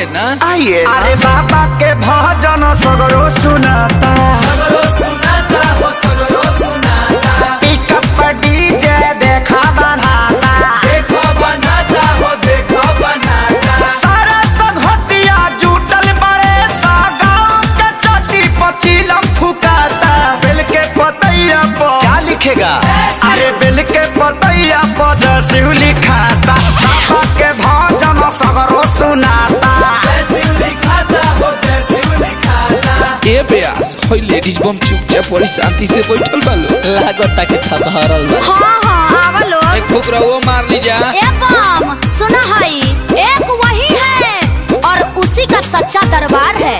आइए ना। अरे बाबा के भजन सगरो सुनाता, सगरो सुनाता हो सगरो सुनाता। पिकअप डीजे देखा बनाता, देखो बनाता हो देखो बनाता। सारा संघटिया जुटल बड़े सा गाँव के चोटी पचीलम फुकाता। बेल के पतैया पर क्या लिखेगा? अरे बेल के पतैया पर जैसे लिखाता। बाबा के भजन सगरो सुनाता। ए ब्यास होई लेडीज बम चुपचाप और शांति से बैठल बालो, लागता के थकहरल बा। हाँ हाँ आवा लो। एक फुकरा वो मार ली जा। ए बम सुना है, एक वही है और उसी का सच्चा दरबार है।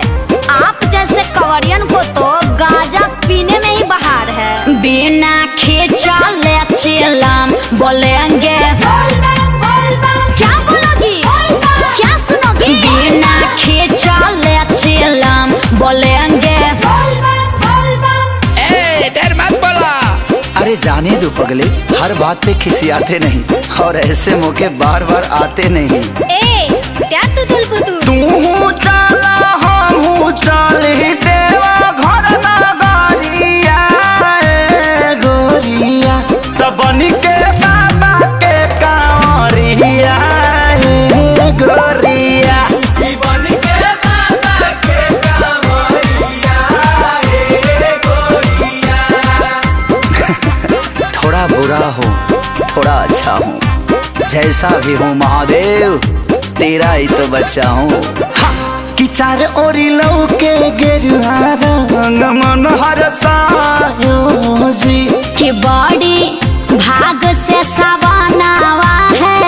आप जैसे कवरियन को तो गांजा पीने में ही बहार है। बिना खींचा ले चिलम बोलेंगे क्या बोलोगी क्या सुनोगी? बिना खींचा ले चिलम बोलेंगे। ए डर मत बोला। अरे जाने दो पगले, हर बात पे खिसियाते नहीं और ऐसे मौके बार बार आते नहीं। ए क्या तू दिल बुतू? तू चला हम चल ही देवा घर नगरिया ए गोरिया, तब बनी के बाबा के कांवरिया ए गोरिया। जीवन के बाबा के कांवरिया ए गोरिया। थोड़ा बुरा हूँ थोड़ा अच्छा हूँ, जैसा भी हूँ महादेव तेरा ही तो बच्चा हूँ। कि चार ओरी लौके गेरुआ रंग मन हरसायो जी, कि बड़ी भाग से सवनावा है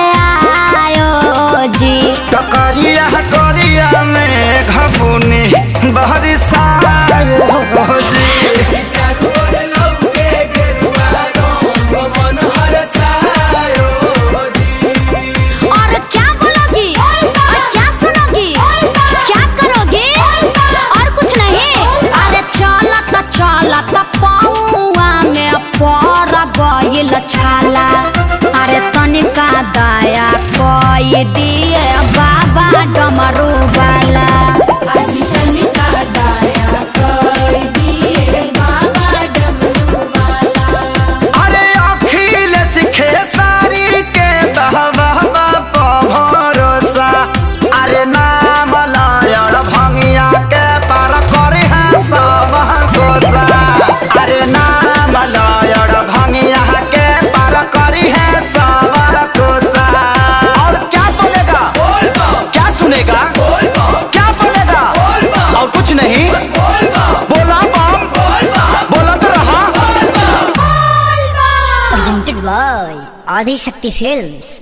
आयो जी। तो करिया करिया में घपुनी बहरिसायो जी। चारों लौके गेरुआ रंग मन हरसायो जी। और क्या बोलोगी और क्या सुनोगी क्या करोगी? और कुछ नहीं। अरे चलत पौआ में पड़ गइल छाला। अरे तनिका दया कई दिए बाबा डमरू वाला। आज तनिका दया कई दिए बाबा डमरू वाला। अरे अखिल सिखे सारी के बहवा भरोसा। अरे नाम लायर भंगिया के पार करे है सब कोसा। अरे नाम लायर भंगिया के पार करी है सब कोसा। और क्या बोलेगा क्या सुनेगा क्या बोलेगा और कुछ नहीं बोला बम बोला तो रहा। Presented by Adi Shakti Films.